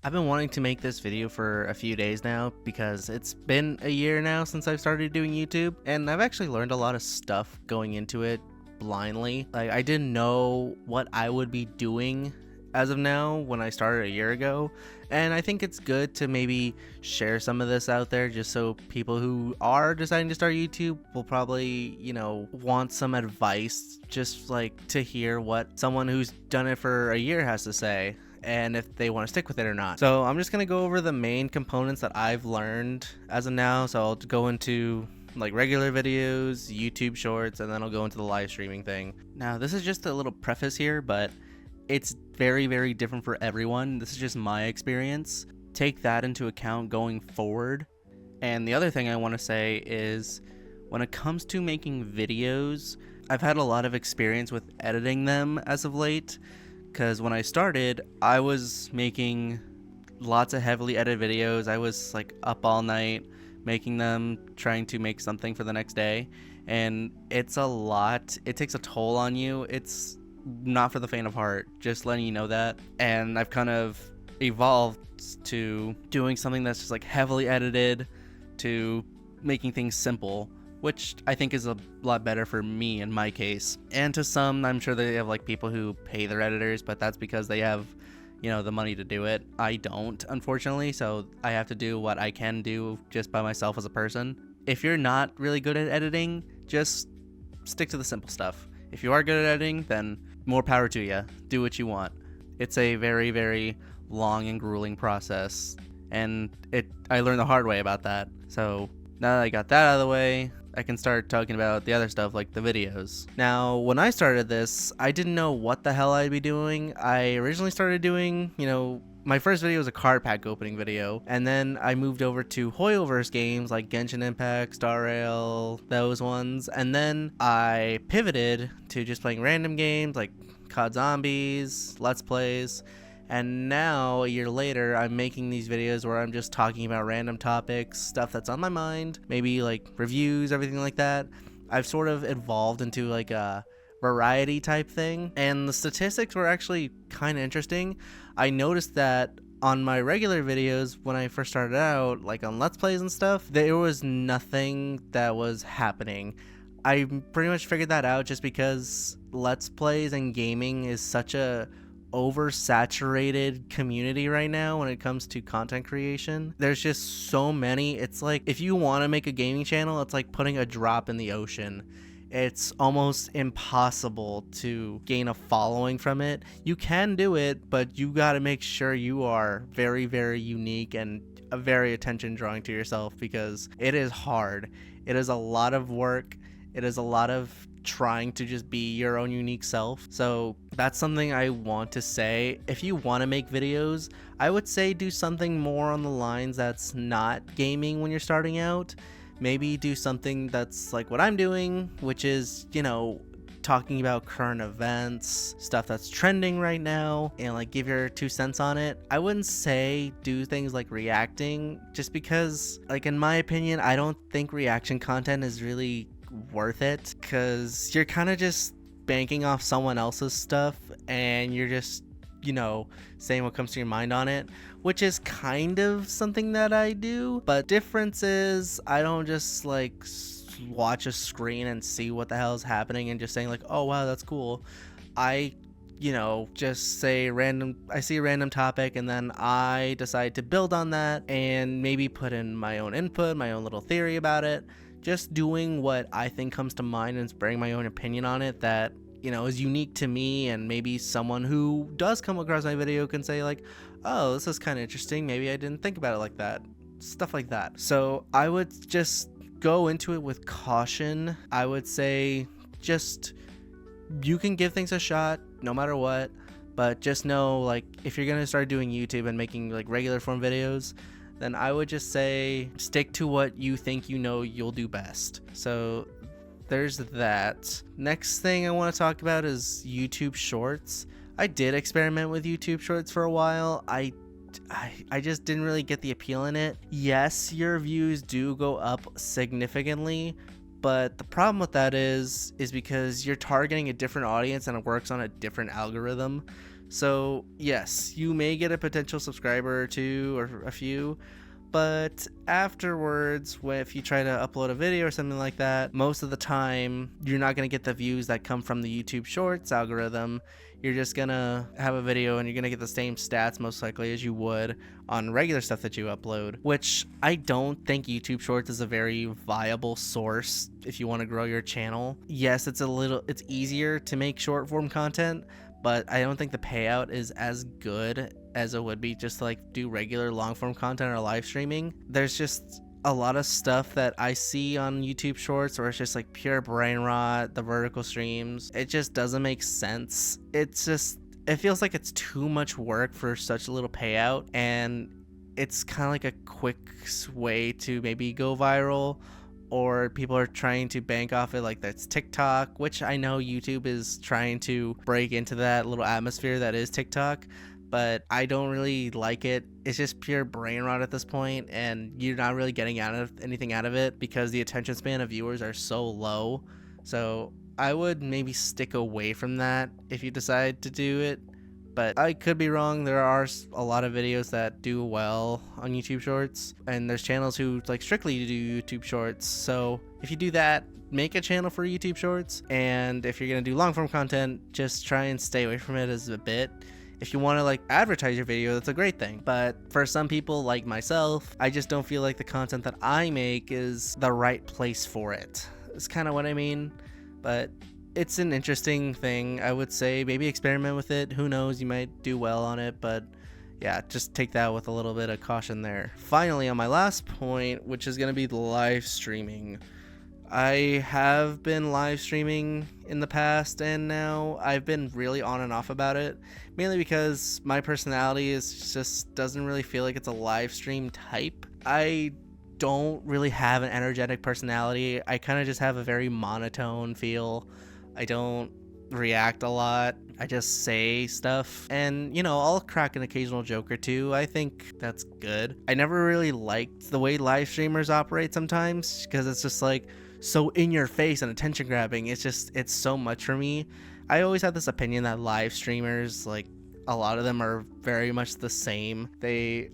I've been wanting to make this video for a few days now because it's been a year now since I've started doing YouTube, and I've actually learned a lot of stuff going into it blindly. Like, I didn't know what I would be doing as of now when I started a year ago, and I think it's good to maybe share some of this out there just so people who are deciding to start YouTube will probably, want some advice, just like to hear what someone who's done it for a year has to say, and if they want to stick with it or not. So I'm just going to go over the main components that I've learned as of now. So I'll go into like regular videos, YouTube shorts, and then I'll go into the live streaming thing. Now, this is just a little preface here, but it's very, very different for everyone. This is just my experience. Take that into account going forward. And the other thing I want to say is when it comes to making videos, I've had a lot of experience with editing them as of late. Because when I started, I was making lots of heavily edited videos. I was like up all night making them, trying to make something for the next day. And it's a lot. It takes a toll on you. It's not for the faint of heart, just letting you know that. And I've kind of evolved to doing something that's just like heavily edited to making things simple, which I think is a lot better for me in my case. And to some, I'm sure they have like people who pay their editors, but that's because they have, the money to do it. I don't, unfortunately, so I have to do what I can do just by myself as a person. If you're not really good at editing, just stick to the simple stuff. If you are good at editing, then more power to you. Do what you want. It's a very, very long and grueling process, and I learned the hard way about that. So now that I got that out of the way, I can start talking about the other stuff like the videos. Now, when I started this, I didn't know what the hell I'd be doing. I originally started doing, my first video was a card pack opening video, and then I moved over to Hoyoverse games like Genshin Impact, Star Rail, those ones, and then I pivoted to just playing random games like COD Zombies, Let's Plays. And now, a year later, I'm making these videos where I'm just talking about random topics, stuff that's on my mind, maybe like reviews, everything like that. I've sort of evolved into like a variety type thing, and the statistics were actually kind of interesting. I noticed that on my regular videos when I first started out, like on Let's Plays and stuff, there was nothing that was happening. I pretty much figured that out just because Let's Plays and gaming is such a oversaturated community right now when it comes to content creation. There's just so many. It's like if you want to make a gaming channel, it's like putting a drop in the ocean. It's almost impossible to gain a following from it. You can do it, but you got to make sure you are very, very unique and a very attention drawing to yourself, because it is hard. It is a lot of work. It is a lot of trying to just be your own unique self. So that's something I want to say. If you want to make videos, I would say do something more on the lines that's not gaming when you're starting out. Maybe do something that's like what I'm doing, which is, talking about current events, stuff that's trending right now, and like give your 2 cents on it. I wouldn't say do things like reacting, just because, like, in my opinion, I don't think reaction content is really worth it, because you're kind of just banking off someone else's stuff and you're just saying what comes to your mind on it, which is kind of something that I do. But difference is I don't just like watch a screen and see what the hell is happening and just saying like, oh wow, that's cool. I just say I see a random topic, and then I decide to build on that and maybe put in my own input, my own little theory about it. Just doing what I think comes to mind and spreading my own opinion on it that, is unique to me, and maybe someone who does come across my video can say like, oh, this is kind of interesting. Maybe I didn't think about it like that. Stuff like that. So I would just go into it with caution. I would say just, you can give things a shot no matter what, but just know, like, if you're going to start doing YouTube and making like regular form videos, then I would just say stick to what you think you'll do best. So there's that. Next thing I want to talk about is YouTube Shorts. I did experiment with YouTube Shorts for a while. I just didn't really get the appeal in it. Yes, your views do go up significantly, but the problem with that is because you're targeting a different audience and it works on a different algorithm. So yes, you may get a potential subscriber or two or a few, but afterwards, if you try to upload a video or something like that, most of the time you're not going to get the views that come from the YouTube Shorts algorithm. You're just going to have a video and you're going to get the same stats most likely as you would on regular stuff that you upload, which I don't think YouTube Shorts is a very viable source if you want to grow your channel. Yes, it's easier to make short form content, but I don't think the payout is as good as it would be just to like do regular long form content or live streaming. There's just a lot of stuff that I see on YouTube Shorts where it's just like pure brain rot, the vertical streams. It just doesn't make sense. It feels like it's too much work for such a little payout, and it's kind of like a quick way to maybe go viral, or people are trying to bank off it like that's TikTok, which I know YouTube is trying to break into that little atmosphere that is TikTok, but I don't really like it. It's just pure brain rot at this point, and you're not really getting anything out of it because the attention span of viewers are so low. So I would maybe stick away from that if you decide to do it. But I could be wrong. There are a lot of videos that do well on YouTube Shorts, and there's channels who like strictly do YouTube Shorts. So if you do that, make a channel for YouTube Shorts, and if you're gonna do long form content, just try and stay away from it as a bit. If you want to like advertise your video, that's a great thing. But for some people like myself, I just don't feel like the content that I make is the right place for it. It's kind of what I mean. But it's an interesting thing, I would say. Maybe experiment with it. Who knows? You might do well on it, but yeah, just take that with a little bit of caution there. Finally, on my last point, which is going to be the live streaming. I have been live streaming in the past, and now I've been really on and off about it, mainly because my personality is just doesn't really feel like it's a live stream type. I don't really have an energetic personality. I kind of just have a very monotone feel. I don't react a lot. I just say stuff, and you know, I'll crack an occasional joke or two. I think that's good. I never really liked the way live streamers operate sometimes, because it's just like so in your face and attention grabbing. It's so much for me. I always had this opinion that live streamers, like a lot of them are very much the same. They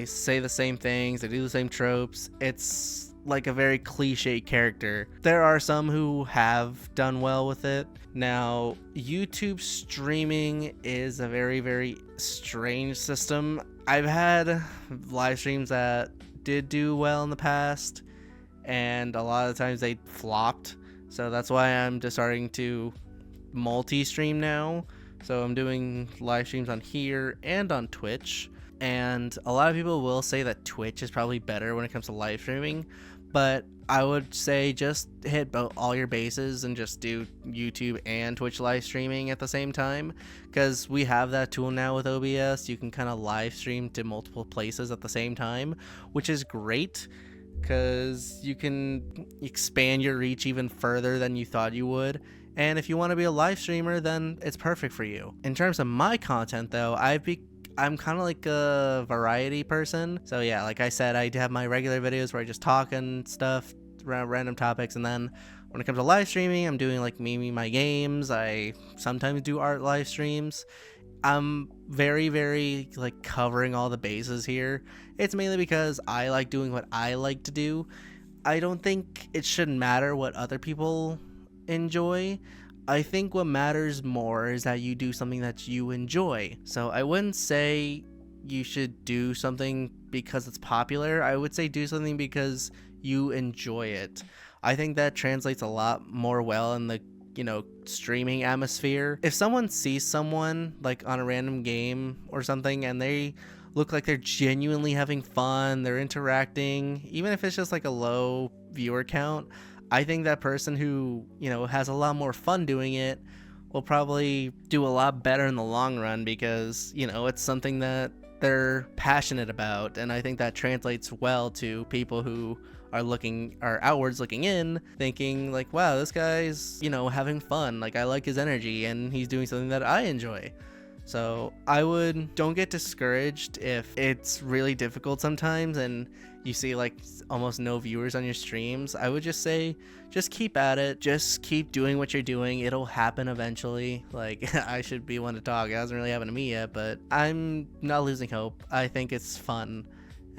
say the same things, they do the same tropes. It's like a very cliche character. There are some who have done well with it. Now, YouTube streaming is a very, very strange system. I've had live streams that did do well in the past, and a lot of the times they flopped. So that's why I'm just starting to multi-stream now. So I'm doing live streams on here and on Twitch. And a lot of people will say that Twitch is probably better when it comes to live streaming, but I would say just hit all your bases and just do YouTube and Twitch live streaming at the same time, because we have that tool now with OBS. You can kind of live stream to multiple places at the same time, which is great because you can expand your reach even further than you thought you would. And if you want to be a live streamer, then it's perfect for you. In terms of my content though, I'm kind of like a variety person. So yeah, like I said, I have my regular videos where I just talk and stuff around random topics, and then when it comes to live streaming, I'm doing like me my games. I sometimes do art live streams. I'm very, very like covering all the bases here. It's mainly because I like doing what I like to do. I don't think it should matter what other people enjoy. I think what matters more is that you do something that you enjoy. So I wouldn't say you should do something because it's popular. I would say do something because you enjoy it. I think that translates a lot more well in the, you know, streaming atmosphere. If someone sees someone like on a random game or something and they look like they're genuinely having fun, they're interacting, even if it's just like a low viewer count, I think that person who, you know, has a lot more fun doing it will probably do a lot better in the long run, because, you know, it's something that they're passionate about. And I think that translates well to people who are outwards looking in, thinking like, wow, this guy's, you know, having fun. Like, I like his energy and he's doing something that I enjoy. So don't get discouraged if it's really difficult sometimes and you see like almost no viewers on your streams. I would just say, just keep at it. Just keep doing what you're doing. It'll happen eventually. Like, I should be one to talk. It hasn't really happened to me yet, but I'm not losing hope. I think it's fun.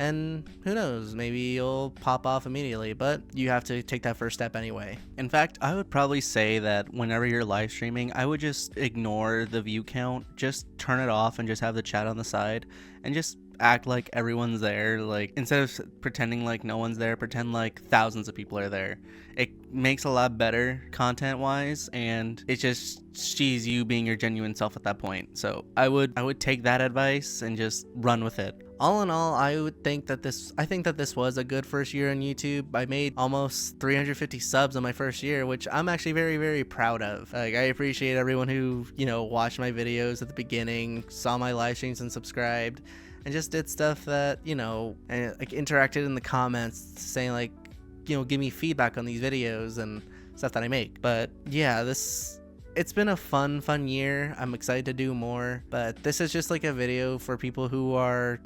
And who knows, maybe you'll pop off immediately, but you have to take that first step anyway. In fact, I would probably say that whenever you're live streaming, I would just ignore the view count, just turn it off and just have the chat on the side and just act like everyone's there. Like, instead of pretending like no one's there, pretend like thousands of people are there. It makes a lot better content wise, and it just sees you being your genuine self at that point. So I would take that advice and just run with it. All in all, I think that this was a good first year on YouTube. I made almost 350 subs in my first year, which I'm actually very, very proud of. Like, I appreciate everyone who, watched my videos at the beginning, saw my live streams and subscribed, and just did stuff that, and like interacted in the comments saying like, give me feedback on these videos and stuff that I make. But yeah, it's been a fun year. I'm excited to do more, but this is just like a video for people who are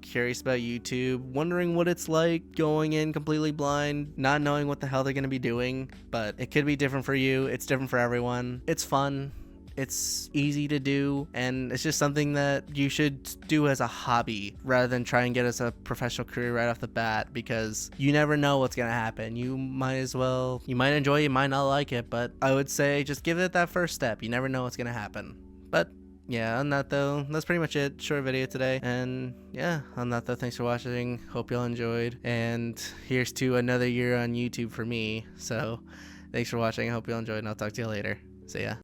curious about YouTube, wondering what it's like going in completely blind, not knowing what the hell they're going to be doing. But it could be different for you. It's different for everyone. It's fun. It's easy to do, and it's just something that you should do as a hobby rather than try and get as a professional career right off the bat, because you never know what's gonna happen. You might enjoy it, you might not like it, but I would say just give it that first step. You never know what's gonna happen. But yeah, on that though, that's pretty much it. Short video today. And yeah, on that though, thanks for watching. Hope y'all enjoyed. And here's to another year on YouTube for me. So thanks for watching. I hope y'all enjoyed, and I'll talk to you later. See ya.